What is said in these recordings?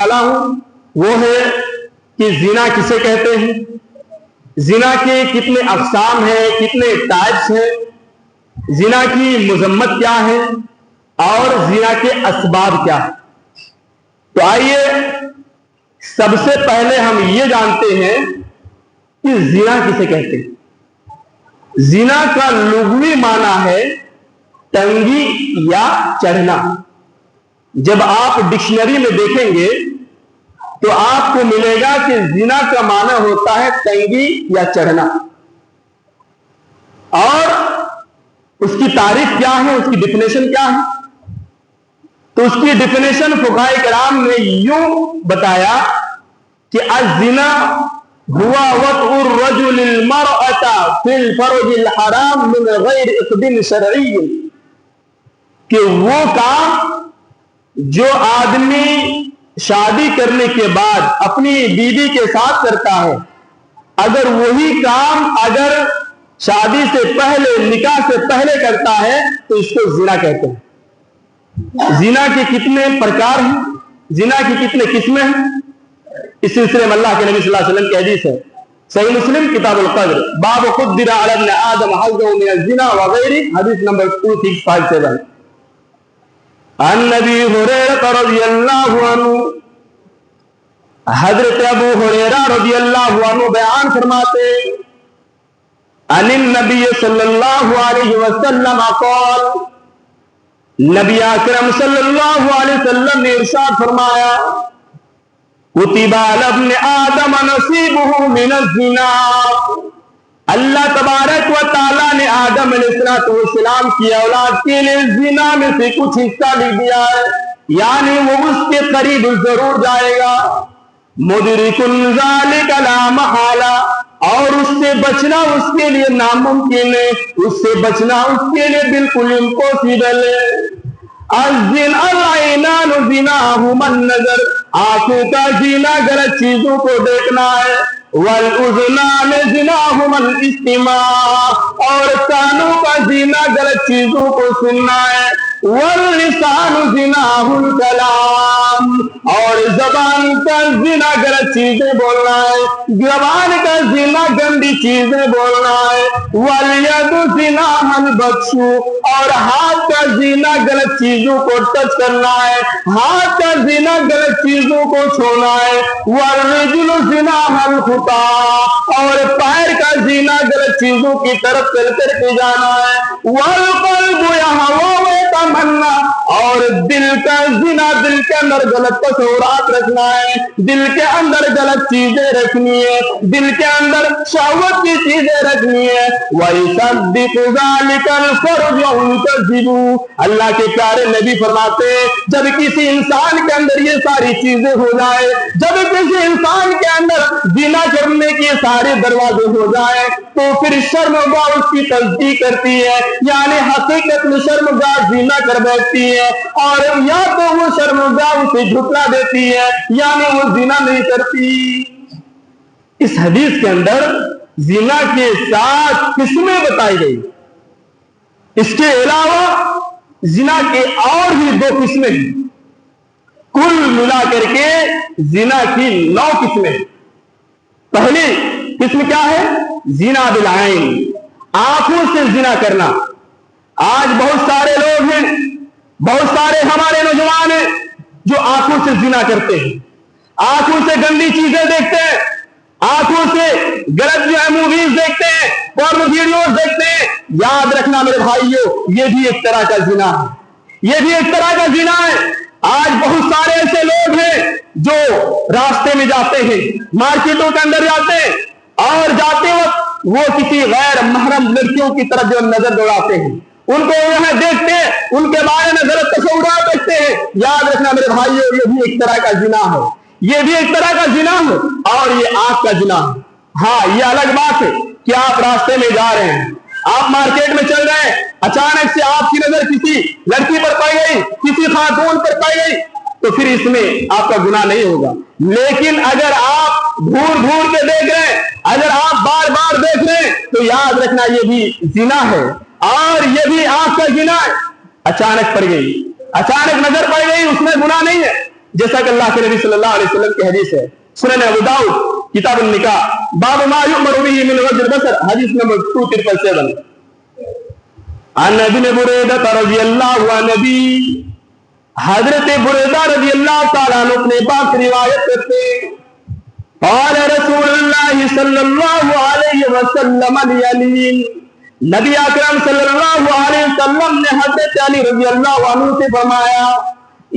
والا ہوں وہ ہے کہ زنا کسے کہتے ہیں، زنا کے کتنے اقسام ہیں، کتنے ٹائپس ہیں، زنا کی مذمت کیا ہے اور زنا کے اسباب کیا ہے۔ تو آئیے سب سے پہلے ہم یہ جانتے ہیں کہ زنا کسے کہتے ہیں۔ زنا کا لغوی معنی ہے تنگی یا چڑھنا۔ جب آپ ڈکشنری میں دیکھیں گے تو آپ کو ملے گا کہ زنا کا معنی ہوتا ہے تنگی یا چڑھنا، اور اس کی تعریف کیا ہے، اس کی ڈیفینیشن کیا ہے؟ تو اس کی ڈیفینیشن فقہاء کرام نے یوں بتایا کہ الزنا ہوا وطء الرجل المرأة فی الفرج الحرام من غیر اقدام شرعی، کہ وہ کام جو آدمی شادی کرنے کے بعد اپنی بیوی کے ساتھ کرتا ہے، اگر وہی کام اگر شادی سے پہلے، نکاح سے پہلے کرتا ہے تو اس کو زنا کہتے ہیں۔ زنا کے کتنے پرکار ہیں، زنا کی کتنے قسمیں ہیں، اس سلسلے میں اللہ کے نبی صلی اللہ علیہ وسلم کی حدیث ہے صحیح مسلم کتاب القدر، باب قدر علی ابن آدم حظه من الزنا وغیرہ، حدیث نمبر 2657۔ عن نبی ہریرہ رضی اللہ عنہ، حضرت ابو ہریرہ رضی اللہ عنہ بیان فرماتے عن النبی صلی اللہ علیہ وسلم قال، نبی اکرم صلی اللہ علیہ وسلم نے ارشاد فرمایا کتب علی ابن آدم نصیبہ من الزنا، اللہ تبارک و تعالیٰ نے آدم علیہ السلام کی اولاد کے لیے زنا میں سے کچھ حصہ لکھ دیا ہے، یعنی وہ اس کے قریب ضرور جائے گا۔ مدرک ذالک لا محالہ، اور اس سے بچنا اس کے لیے ناممکن ہے، اس سے بچنا اس کے لیے بالکل امپوسیبل ہے۔ الزنا العینان زناہما النظر، آنکھوں کا زنا غلط چیزوں کو دیکھنا ہے، والأذنان زناہما الاستماع، اور کانوں کا زنا غلط چیزوں کو سننا ہے، واللسان زناہ الکلام، اور زبان کا زنا غلط چیزیں بولنا ہے، زبان کا زنا گندی چیزیں بولنا ہے، والید زناہ البطش، اور ہاتھ کا زنا غلط چیزوں کو ٹچ کرنا ہے، ہاتھ کا زنا غلط چیزوں کو چھونا ہے، والرجل زناہ الخطا، اور پیر کا زنا غلط چیزوں کی طرف چل کر کے جانا ہے، والقلب یہوی ویتمنی، اور دل کا زنا، دل کے اندر غلط تصورات رکھنا ہے، دل کے اندر غلط چیزیں رکھنی ہے، دل کے اندر شہوت کی چیزیں رکھنی ہے۔ وَيُصَدِّقُ ذَلِكَ الْفَرْجُ وَيُكَذِّبُ، اللہ کے پیارے نبی فرماتے ہیں جب کسی انسان کے اندر یہ ساری چیزیں ہو جائے، جب کسی انسان کے اندر زنا کرنے کے سارے دروازے ہو جائے تو پھر شرمگاہ اس کی تصدیق کرتی ہے، یعنی حقیقت میں شرمگاہ زنا کر بیٹھتی ہے، اور یا تو وہ شرمگاہ اسے جھٹلا دیتی ہے، یعنی وہ زنا نہیں کرتی۔ اس حدیث کے اندر زنا کے 7 قسمیں بتائی گئی، اس کے علاوہ زنا کے اور بھی 2 قسمیں ہیں، کل ملا کر کے زنا کی 9 قسمیں ہیں۔ پہلی قسم کیا ہے؟ زنا بالعین، آنکھوں سے زنا کرنا۔ آج بہت سارے لوگ ہیں، بہت سارے ہمارے نوجوان ہیں جو آنکھوں سے زنا کرتے ہیں، آنکھوں سے گندی چیزیں دیکھتے ہیں، آنکھوں سے غلط جو ہے موویز دیکھتے ہیں، پورن ویڈیوز دیکھتے ہیں۔ یاد رکھنا میرے بھائیوں، یہ بھی ایک طرح کا زنا ہے، یہ بھی ایک طرح کا زنا ہے۔ آج بہت سارے ایسے لوگ ہیں جو راستے میں جاتے ہیں، مارکیٹوں کے اندر جاتے ہیں، اور جاتے وقت وہ کسی غیر محرم لڑکیوں کی طرف جو نظر دوڑاتے ہیں، ان کو وہاں دیکھتے ہیں، ان کے بارے میں غلط تصورات رکھتے ہیں۔ یاد رکھنا میرے بھائیوں، یہ بھی ایک طرح کا زنا ہے، یہ بھی ایک طرح کا زنا ہے، اور یہ آنکھ کا زنا ہے۔ ہاں، یہ الگ بات ہے کہ آپ راستے میں جا رہے ہیں، آپ مارکیٹ میں چل رہے ہیں، اچانک سے آپ کی نظر کسی لڑکی پر پڑ گئی، کسی خاتون پر پڑ گئی، تو پھر اس میں آپ کا گناہ نہیں ہوگا۔ لیکن اگر آپ گھور گھور کے دیکھ رہے ہیں، اگر آپ بار بار دیکھ رہے ہیں، تو یاد رکھنا یہ بھی زنا ہے، اور یہ بھی آنکھ کا زنا ہے۔ اچانک پڑ گئی، اچانک نظر پڑ گئی، اس میں گناہ نہیں ہے، جیسا کہ اللہ کے نبی صلی اللہ علیہ وسلم کی حدیث ہے، سنن ابو داؤد کتاب النکاح باب ما یؤمر به من غض البصر حدیث نمبر 277 عن ابن بریدہ رضی اللہ عنہ، حضرت بریدہ رضی اللہ تعالیٰ عنہ اپنے پاک روایت کرتے ہیں، قال رسول اللہ صلی اللہ علیہ وسلم لیلین، نبی اکرم صلی اللہ علیہ وسلم نے حضرت علی رضی اللہ عنہ سے فرمایا،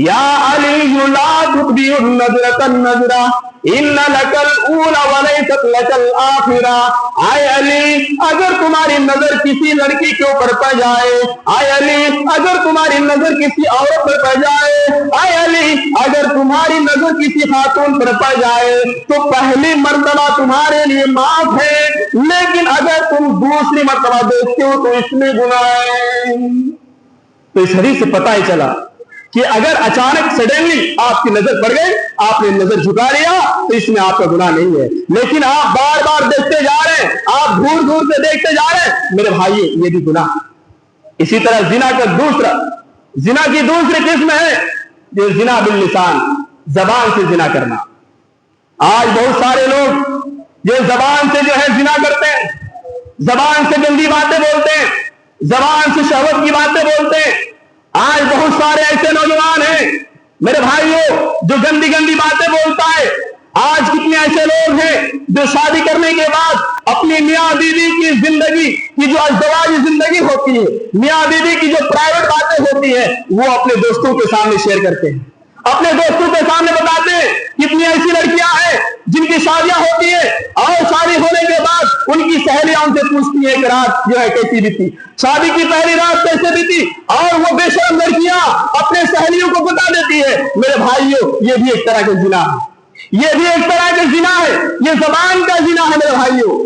یا علی لا تبدی النظرۃ النظرہ ان لک الاولى ولیست لک الاخرہ، اے علی اگر تمہاری نظر کسی لڑکی کے اوپر پڑ جائے، اے علی اگر تمہاری نظر کسی عورت پر پڑ جائے، اے علی اگر تمہاری نظر کسی خاتون پر پڑ جائے تو پہلی مرتبہ تمہارے لیے معاف ہے، لیکن اگر تم دوسری مرتبہ دیکھتے ہو تو اس میں گناہ ہے۔ تو اس حدیث سے پتہ ہی چلا کہ اگر اچانک سڈنلی آپ کی نظر پڑ گئی، آپ نے نظر جھکا لیا تو اس میں آپ کا گناہ نہیں ہے، لیکن آپ بار بار دیکھتے جا رہے ہیں، آپ دور دور سے دیکھتے جا رہے ہیں، میرے بھائی یہ بھی گناہ۔ اسی طرح زنا کی دوسری قسم ہے جو زنا باللسان، زبان سے زنا کرنا۔ آج بہت سارے لوگ جو زبان سے جو ہے زنا کرتے ہیں، زبان سے گندی باتیں بولتے ہیں، زبان سے شہوت کی باتیں بولتے ہیں۔ آج بہت سارے ایسے نوجوان ہیں میرے بھائیوں جو گندی گندی باتیں بولتا ہے۔ آج کتنے ایسے لوگ ہیں جو شادی کرنے کے بعد اپنی میاں بیوی کی زندگی کی جو ازدواجی زندگی ہوتی ہے، میاں بیوی کی جو پرائیویٹ باتیں ہوتی ہیں، وہ اپنے دوستوں کے سامنے شیئر کرتے ہیں، اپنے دوستوں کے سامنے بتاتے ہیں۔ کتنی ایسی لڑکیاں ہیں جن کی شادیاں ہوتی ہیں اور شادی ہونے کے بعد ان کی سہیلیاں ان سے پوچھتی ہیں کہ رات جو ہے کیسی بیتی، شادی کی پہلی رات کیسے بیتی، اور وہ بے شرم لڑکیاں اپنے سہیلیوں کو بتا دیتی ہے۔ میرے بھائیوں یہ بھی ایک طرح کا زنا ہے، یہ بھی ایک طرح کا زنا ہے، یہ زبان کا زنا ہے میرے بھائیوں۔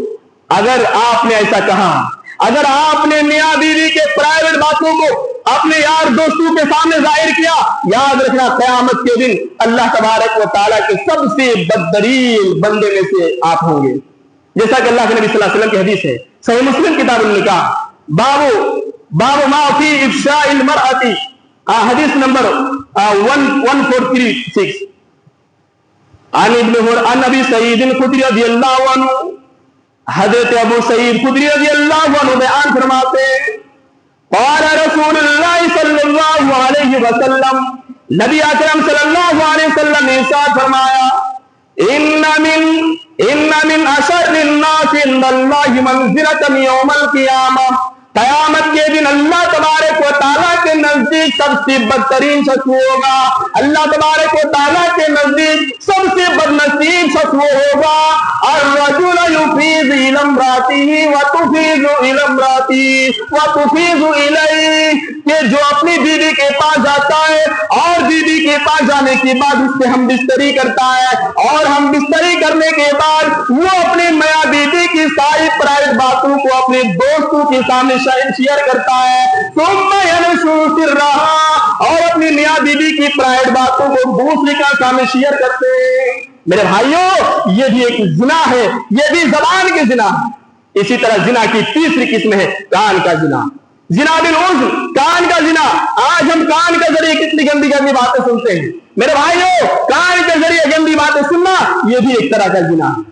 اگر آپ نے ایسا کہا، اگر آپ نے میاں بیوی کے پرائیویٹ باتوں کو اپنے یار دوستوں کے سامنے ظاہر کیا، یاد رکھنا قیامت کے دن اللہ تبارک و تعالیٰ کے سب سے بدترین بندے میں سے آپ ہوں گے، جیسا کہ اللہ کے نبی صلی اللہ علیہ وسلم کی حدیث ہے، صحیح مسلم کتاب النکاح باب ما فی افشاء المرأة، حدیث نمبر 1436 عن ابی سعید الخدری رضی اللہ عنہ، حضرت ابو سعید خدری رضی اللہ عنہ بیان فرماتے ہیں، قال رسول اللہ صلی اللہ علیہ وسلم، نبی اکرم صلی اللہ علیہ وسلم نے ارشاد فرمایا، ان من اشر الناس عند اللہ منزلۃ یوم القیامہ، قیامت کے دن اللہ تبارک و تعالیٰ کے نزدیک سب سے بدترین شخص ہوگا، اللہ تبارک و تعالیٰ کے نزدیک سب سے بدنصیب شخص ہوگا، الرجل یفیض الی امرأتہ وتفیض الی امرأتہ وتفیض الیہ، کہ جو اپنی بیوی کے پاس جاتا ہے اور بیوی کے پاس جانے کے بعد اس سے ہم بستری کرتا ہے، اور ہم بستری کرنے کے بعد وہ اپنی میاں بیوی کی ساری پرائیویٹ باتوں کو اپنے دوستوں کے سامنے شیئر کرتا ہے، ثم ینشر سرها، اور اپنی میاں بیوی کی پرائیویٹ باتوں کو دوسرے کے سامنے شیئر کرتے ہیں۔ میرے بھائیوں یہ بھی ایک زنا ہے، یہ بھی زبان کے زنا ہے۔ اسی طرح زنا کی تیسری قسم ہے کان کا زنا، زنا بالعضو، کان کا زنا۔ آج ہم کان کے ذریعے کتنی گندی گندی باتیں سنتے ہیں میرے بھائیوں، کان کے ذریعے گندی باتیں سننا یہ بھی ایک طرح کا زنا ہے۔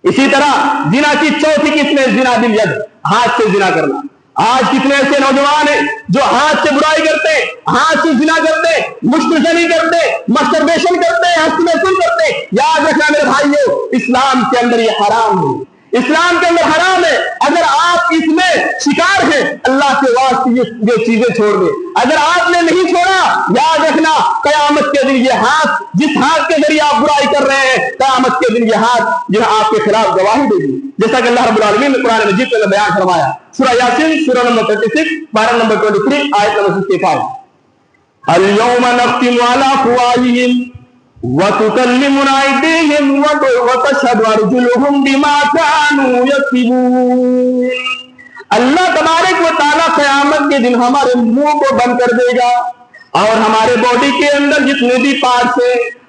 اسی طرح زنا کی چوتھی قسم ہے زنا بالید، ہاتھ سے زنا کرنا۔ آج کتنے ایسے نوجوان ہیں جو ہاتھ سے برائی کرتے ہیں، ہاتھ سے زنا کرتے ہیں، مشتزنی کرتے ہیں، مسٹربیشن کرتے ہیں، ہستمیشن کرتے ہیں۔ یاد رکھنا میرے بھائیوں اسلام کے اندر یہ حرام ہے، اسلام کے اندر حرام ہے۔ اگر آپ اس میں شکار ہیں اللہ کے واسطے یہ چیزیں چھوڑ دیں، اگر آپ نے نہیں چھوڑا یاد رکھنا قیامت کے دن یہ ہاتھ، جس ہاتھ کے ذریعے آپ برائی کر رہے ہیں، قیامت کے دن یہ ہاتھ جو ہے آپ کے خلاف گواہی دے گی، جیسا کہ اللہ رب العالمین نے قرآن مجید میں بیان فرمایا، سورہ یاسین سورہ نمبر 36 پارہ نمبر 23 آیت نمبر 65، اليوم نختم على افواههم وتكلمنا أيديهم وتشهد أرجلهم بما كانوا يكسبون۔ اللہ تبارک و تعالیٰ قیامت کے دن ہمارے منہ کو بند کر دے گا، اور ہمارے باڈی کے اندر جتنے بھی پارٹس ہیں،